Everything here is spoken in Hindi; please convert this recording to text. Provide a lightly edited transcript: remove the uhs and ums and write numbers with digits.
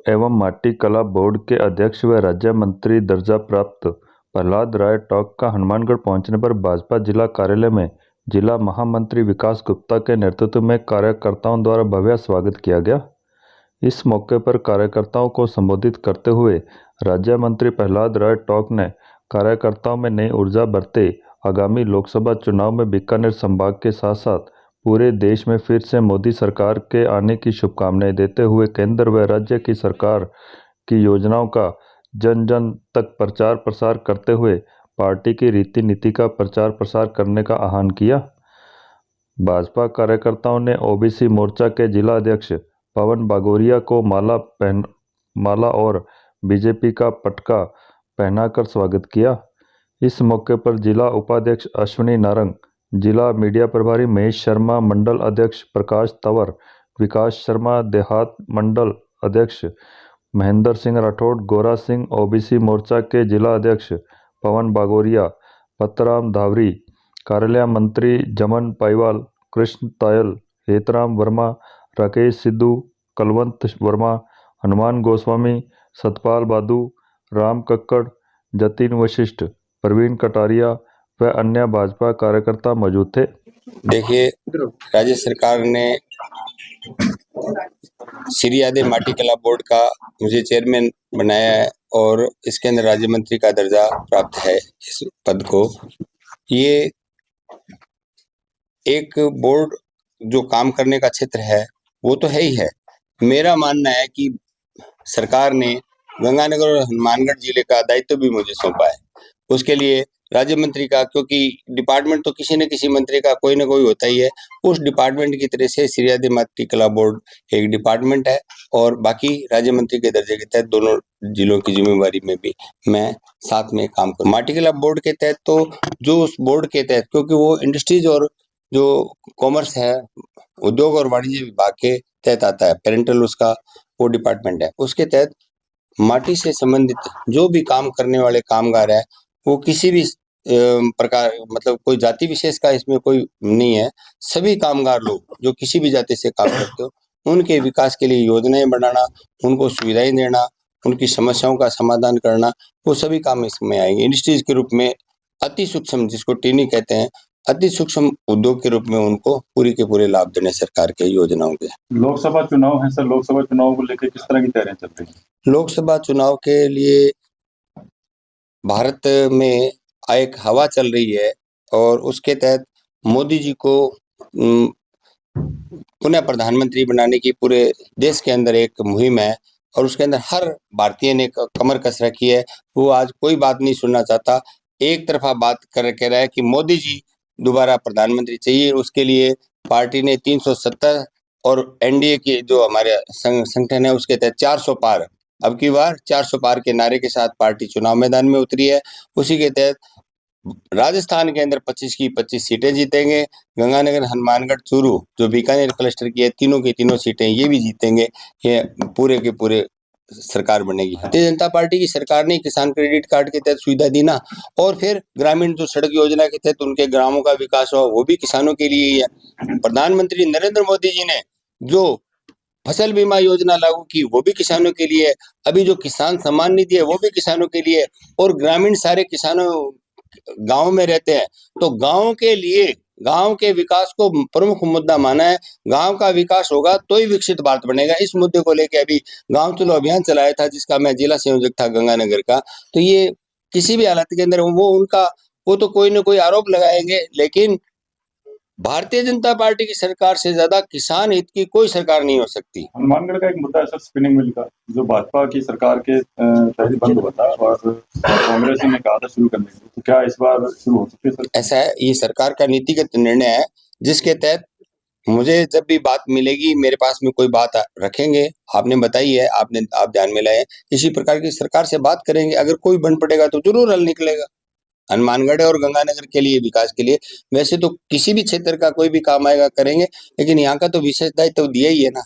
एवं माटी कला बोर्ड के अध्यक्ष व राज्य मंत्री दर्जा प्राप्त प्रहलाद राय टॉक का हनुमानगढ़ पहुंचने पर भाजपा जिला कार्यालय में जिला महामंत्री विकास गुप्ता के नेतृत्व में कार्यकर्ताओं द्वारा भव्य स्वागत किया गया। इस मौके पर कार्यकर्ताओं को संबोधित करते हुए राज्य मंत्री प्रहलाद राय टॉक ने कार्यकर्ताओं में नई ऊर्जा भरते आगामी लोकसभा चुनाव में बीकानेर संभाग के साथ साथ पूरे देश में फिर से मोदी सरकार के आने की शुभकामनाएं देते हुए केंद्र व राज्य की सरकार की योजनाओं का जन जन तक प्रचार प्रसार करते हुए पार्टी की रीति नीति का प्रचार प्रसार करने का आह्वान किया। भाजपा कार्यकर्ताओं ने ओबीसी मोर्चा के जिला अध्यक्ष पवन बागोरिया को माला और बीजेपी का पटका पहनाकर स्वागत किया। इस मौके पर जिला उपाध्यक्ष अश्विनी नारंग, जिला मीडिया प्रभारी महेश शर्मा, मंडल अध्यक्ष प्रकाश तंवर, विकास शर्मा, देहात मंडल अध्यक्ष महेंद्र सिंह राठौड़, गोरा सिंह, ओबीसी मोर्चा के जिला अध्यक्ष पवन बागोरिया, पतराम धावरी, कार्यालय मंत्री जमन पाईवाल, कृष्ण तायल, हेतराम वर्मा, राकेश सिद्धू, कलवंत वर्मा, हनुमान गोस्वामी, सतपाल बादू, राम कक्कड़, जतिन वशिष्ठ, प्रवीण कटारिया व अन्य भाजपा कार्यकर्ता मौजूद थे। देखिए, राज्य सरकार ने श्री यादव माटी कला बोर्ड का मुझे चेयरमैन बनाया है और इसके अंदर राज्य मंत्री का दर्जा प्राप्त है। इस पद को ये एक बोर्ड जो काम करने का क्षेत्र है वो तो है ही है। मेरा मानना है कि सरकार ने गंगानगर और हनुमानगढ़ जिले का दायित्व भी मुझे सौंपा है। उसके लिए राज्य मंत्री का, क्योंकि डिपार्टमेंट तो किसी न किसी मंत्री का कोई ना कोई होता ही है, उस डिपार्टमेंट की तरह से श्री यादव माटी कला बोर्ड एक डिपार्टमेंट है और बाकी राज्य मंत्री के दर्जे के तहत दोनों जिलों की जिम्मेवारी में भी मैं साथ में काम करूँ। माटी कला बोर्ड के तहत तो जो उस बोर्ड के तहत, क्योंकि वो इंडस्ट्रीज और जो कॉमर्स है, उद्योग और वाणिज्य विभाग के तहत आता है, पेरेंटल उसका वो डिपार्टमेंट है, उसके तहत माटी से संबंधित जो भी काम करने वाले कामगार है वो किसी भी प्रकार, मतलब कोई जाति विशेष का इसमें कोई नहीं है। सभी कामगार लोग जो किसी भी जाति से काम करते हो उनके विकास के लिए योजनाएं बनाना, उनको सुविधाएं देना, उनकी समस्याओं का समाधान करना, वो सभी काम इसमें आएंगे। इंडस्ट्रीज के रूप में अति सूक्ष्म, जिसको टीनी कहते हैं, अति सूक्ष्म उद्योग के रूप में उनको पूरी के पूरे लाभ देने सरकार के योजनाओं के। लोकसभा चुनाव है सर, लोकसभा चुनाव को लेकर किस तरह की तैयारियां चल रही है? लोकसभा चुनाव के लिए भारत में एक हवा चल रही है और उसके तहत मोदी जी को पुनः प्रधानमंत्री बनाने की पूरे देश के अंदर एक मुहिम है और उसके अंदर हर भारतीय ने कमर कस रखी है। वो आज कोई बात नहीं सुनना चाहता, एक तरफा बात कर कह रहा है कि मोदी जी दोबारा प्रधानमंत्री चाहिए। उसके लिए पार्टी ने 370 और एनडीए के जो हमारे संगठन है उसके तहत 400 पार, अब की बार 400 पार के नारे के साथ पार्टी चुनाव मैदान में उतरी है। उसी के तहत राजस्थान के अंदर 25 की 25 सीटें जीतेंगे। गंगानगर, हनुमानगढ़, चूरू जो बीकानेर क्लस्टर की है, तीनों की तीनों सीटें ये भी जीतेंगे। ये पूरे के पूरे सरकार बनेगी। भारतीय जनता पार्टी की सरकार ने किसान क्रेडिट कार्ड के तहत सुविधा दी ना, और फिर ग्रामीण जो सड़क योजना के तहत उनके ग्रामों का विकास हुआ वो भी किसानों के लिए ही है। प्रधानमंत्री नरेंद्र मोदी जी ने जो फसल बीमा योजना लागू की वो भी किसानों के लिए है। अभी जो किसान सम्मान निधि है वो भी किसानों के लिए है। और ग्रामीण सारे किसानों गांव में रहते हैं, तो गांव के लिए, गांव के विकास को प्रमुख मुद्दा माना है। गांव का विकास होगा तो ही विकसित भारत बनेगा। इस मुद्दे को लेकर अभी गांव चलो अभियान चलाया था, जिसका मैं जिला संयोजक था गंगानगर का। तो ये किसी भी हालत के अंदर वो तो कोई ना कोई आरोप लगाएंगे, लेकिन भारतीय जनता पार्टी की सरकार से ज्यादा किसान हित की कोई सरकार नहीं हो सकती। हनुमानगढ़ का एक मुद्दा है सर, स्पिनिंग मिल का, जो भाजपा की सरकार के तहत बंद हुआ था और कांग्रेस ने कहा था शुरू करने के लिए, तो क्या इस बार शुरू हो सकती है सर? ऐसा है, ये सरकार का नीतिगत निर्णय है, जिसके तहत मुझे जब भी बात मिलेगी मेरे पास में कोई बात रखेंगे। आपने बताई है, आप ध्यान में लाए, इसी प्रकार की सरकार से बात करेंगे। अगर कोई बन पड़ेगा तो जरूर हल निकलेगा हनुमानगढ़ और गंगानगर के लिए, विकास के लिए। वैसे तो किसी भी क्षेत्र का कोई भी काम आएगा करेंगे, लेकिन यहाँ का तो विशेष दायित्व दिया ही है ना।